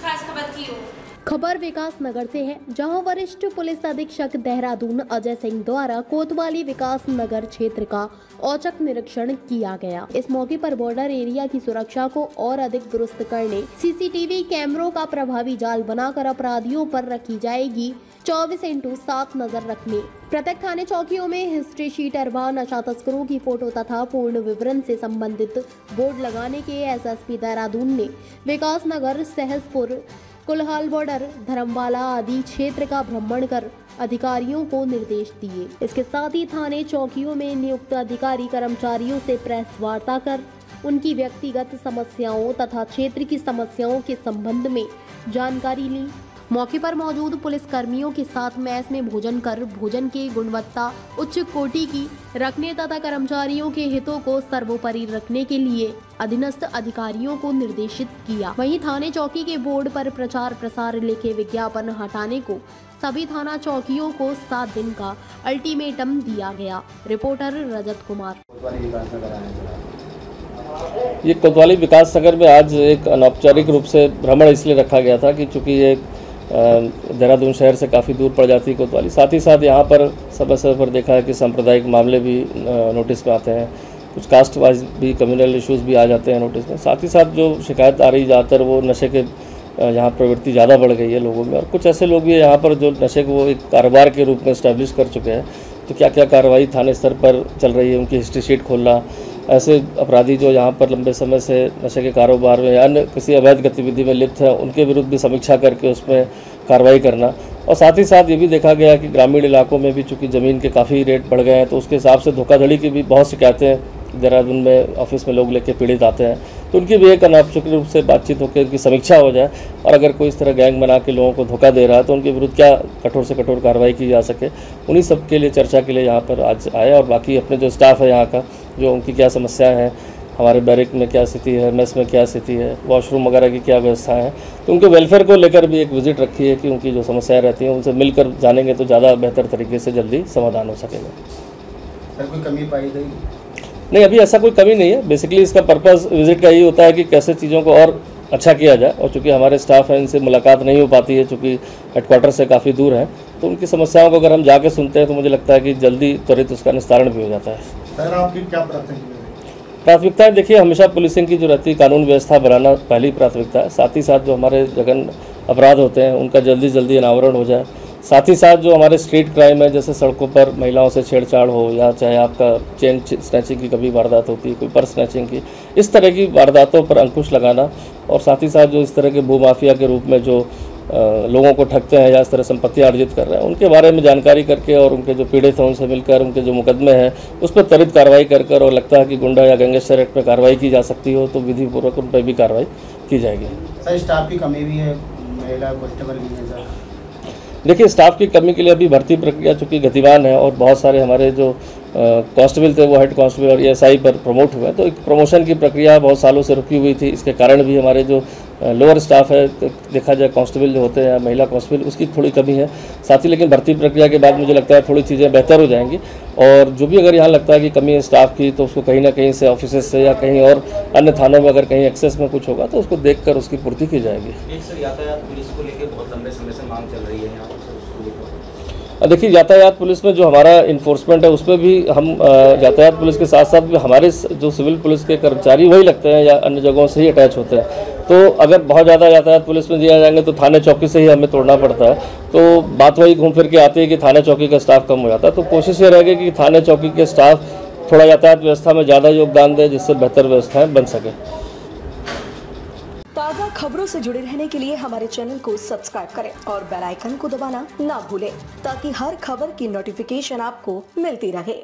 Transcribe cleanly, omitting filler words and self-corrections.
खास खबर की ओर। खबर विकास नगर से है, जहां वरिष्ठ पुलिस अधीक्षक देहरादून अजय सिंह द्वारा कोतवाली विकास नगर क्षेत्र का औचक निरीक्षण किया गया। इस मौके पर बॉर्डर एरिया की सुरक्षा को और अधिक दुरुस्त करने, सीसीटीवी कैमरों का प्रभावी जाल बनाकर अपराधियों पर रखी जाएगी 24/7 नजर रखने। प्रत्येक थाने चौकियों में हिस्ट्री शीट, अरबा, नशा तस्करों की फोटो तथा पूर्ण विवरण से संबंधित बोर्ड लगाने के एसएसपी देहरादून ने विकास नगर, सहसपुर, कुल्हाल बॉर्डर, धर्मवाला आदि क्षेत्र का भ्रमण कर अधिकारियों को निर्देश दिए। इसके साथ ही थाने चौकियों में नियुक्त अधिकारी कर्मचारियों से प्रेस वार्ता कर उनकी व्यक्तिगत समस्याओं तथा क्षेत्र की समस्याओं के संबंध में जानकारी ली। मौके पर मौजूद पुलिस कर्मियों के साथ मेस में भोजन कर भोजन की गुणवत्ता उच्च कोटि की रखने तथा कर्मचारियों के हितों को सर्वोपरि रखने के लिए अधीनस्थ अधिकारियों को निर्देशित किया। वहीं थाने चौकी के बोर्ड पर प्रचार प्रसार लिखे विज्ञापन हटाने को सभी थाना चौकियों को 7 दिन का अल्टीमेटम दिया गया। रिपोर्टर रजत कुमार। ये कोतवाली विकास नगर में आज एक अनौपचारिक रूप से भ्रमण इसलिए रखा गया था कि चूँकि ये देहरादून शहर से काफ़ी दूर पड़ जाती है कोतवाली। साथ ही साथ यहाँ पर समय समय पर देखा है कि सांप्रदायिक मामले भी नोटिस में आते हैं, कुछ कास्ट वाइज भी कम्युनल इश्यूज़ भी आ जाते हैं नोटिस में। साथ ही साथ जो शिकायत आ रही ज़्यादातर वो नशे के यहाँ प्रवृत्ति ज़्यादा बढ़ गई है लोगों में, और कुछ ऐसे लोग भी यहाँ पर जो नशे को वो एक कारोबार के रूप में इस्टेब्लिश कर चुके हैं। तो क्या क्या कार्रवाई थाने स्तर पर चल रही है, उनकी हिस्ट्री शीट खोलना, ऐसे अपराधी जो यहाँ पर लंबे समय से नशे के कारोबार में या अन्य किसी अवैध गतिविधि में लिप्त हैं, उनके विरुद्ध भी समीक्षा करके उसमें कार्रवाई करना। और साथ ही साथ ये भी देखा गया कि ग्रामीण इलाकों में भी चूँकि ज़मीन के काफ़ी रेट बढ़ गए हैं, तो उसके हिसाब से धोखाधड़ी की भी बहुत शिकायतें देहरादून में ऑफिस में लोग लेके पीड़ित आते हैं। तो उनकी भी एक अनौपचारिक रूप से बातचीत होकर उनकी समीक्षा हो जाए, और अगर कोई इस तरह गैंग बना के लोगों को धोखा दे रहा है तो उनके विरुद्ध क्या कठोर से कठोर कार्रवाई की जा सके, उन्हीं सब के लिए चर्चा के लिए यहाँ पर आज आए। और बाकी अपने जो स्टाफ है यहाँ का, जो उनकी क्या समस्याएं हैं, हमारे बैरिक में क्या स्थिति है, मेस में क्या स्थिति है, वॉशरूम वगैरह की क्या व्यवस्थाएं हैं, तो उनके वेलफेयर को लेकर भी एक विजिट रखी है कि उनकी जो समस्याएं रहती हैं उनसे मिलकर जानेंगे तो ज़्यादा बेहतर तरीके से जल्दी समाधान हो सकेगा। सर, कोई कमी पाई गई? नहीं, अभी ऐसा कोई कमी नहीं है। बेसिकली इसका पर्पज़ विजिट का यही होता है कि कैसे चीज़ों को और अच्छा किया जाए, और चूँकि हमारे स्टाफ हैं इनसे मुलाकात नहीं हो पाती है, चूँकि हेडक्वार्टर से काफ़ी दूर है, तो उनकी समस्याओं को अगर हम जाके सुनते हैं तो मुझे लगता है कि जल्दी त्वरित उसका निस्तारण भी हो जाता है। सर, आपकी क्या प्राथमिकताएं देखिए, हमेशा पुलिसिंग की जो रहती है, कानून व्यवस्था बनाना पहली प्राथमिकता है। साथ ही साथ जो हमारे जघन अपराध होते हैं उनका जल्दी जल्दी अनावरण हो जाए। साथ ही साथ जो हमारे स्ट्रीट क्राइम है, जैसे सड़कों पर महिलाओं से छेड़छाड़ हो, या चाहे आपका चेन स्नैचिंग की कभी वारदात होती है, कोई पर्स स्नैचिंग की, इस तरह की वारदातों पर अंकुश लगाना। और साथ ही साथ जो इस तरह के भूमाफिया के रूप में जो लोगों को ठगते हैं या इस तरह संपत्ति अर्जित कर रहे हैं, उनके बारे में जानकारी करके और उनके जो पीड़ित हैं उनसे मिलकर उनके जो मुकदमे हैं उस पर त्वरित कार्रवाई कर और लगता है कि गुंडा या गैंगस्टर एक्ट में कार्रवाई की जा सकती हो तो विधिपूर्वक उन पर भी कार्रवाई की जाएगी। सर, स्टाफ की कमी भी है, महिला कांस्टेबल भी है सर। देखिए, स्टाफ की कमी के लिए अभी भर्ती प्रक्रिया चूँकि गतिमान है, और बहुत सारे हमारे जो कांस्टेबल थे वो हेड कांस्टेबल और एएसआई पर प्रमोट हुए, तो एक प्रमोशन की प्रक्रिया बहुत सालों से रुकी हुई थी। इसके कारण भी हमारे जो लोअर स्टाफ है, तो देखा जाए कांस्टेबल जो होते हैं, महिला कांस्टेबल, उसकी थोड़ी कमी है साथ ही। लेकिन भर्ती प्रक्रिया के बाद मुझे लगता है थोड़ी चीज़ें बेहतर हो जाएंगी, और जो भी अगर यहाँ लगता है कि कमी है स्टाफ की, तो उसको कहीं ना कहीं से ऑफिस से या कहीं और अन्य थानों में अगर कहीं एक्सेस में कुछ होगा तो उसको देखकर उसकी पूर्ति की जाएगी। एक सर, यातायात पुलिस को लेकर बहुत लंबे समय से मांग चल रही है यहाँ पर। देखिए, यातायात पुलिस में जो हमारा इन्फोर्समेंट है उसमें भी हम यातायात पुलिस के साथ साथ भी हमारे जो सिविल पुलिस के कर्मचारी वही लगते हैं या अन्य जगहों से ही अटैच होते हैं। तो अगर बहुत ज़्यादा यातायात पुलिस में दिया जाएंगे तो थाने चौकी से ही हमें तोड़ना पड़ता है, तो बात वही घूम फिर के आती है कि थाने चौकी का स्टाफ कम हो जाता है। तो कोशिश ये रहेगी कि थाने चौकी के स्टाफ थोड़ा यातायात व्यवस्था में ज़्यादा योगदान दें, जिससे बेहतर व्यवस्थाएँ बन सकें। ताज़ा खबरों से जुड़े रहने के लिए हमारे चैनल को सब्सक्राइब करें और बेल आइकन को दबाना ना भूलें, ताकि हर खबर की नोटिफिकेशन आपको मिलती रहे।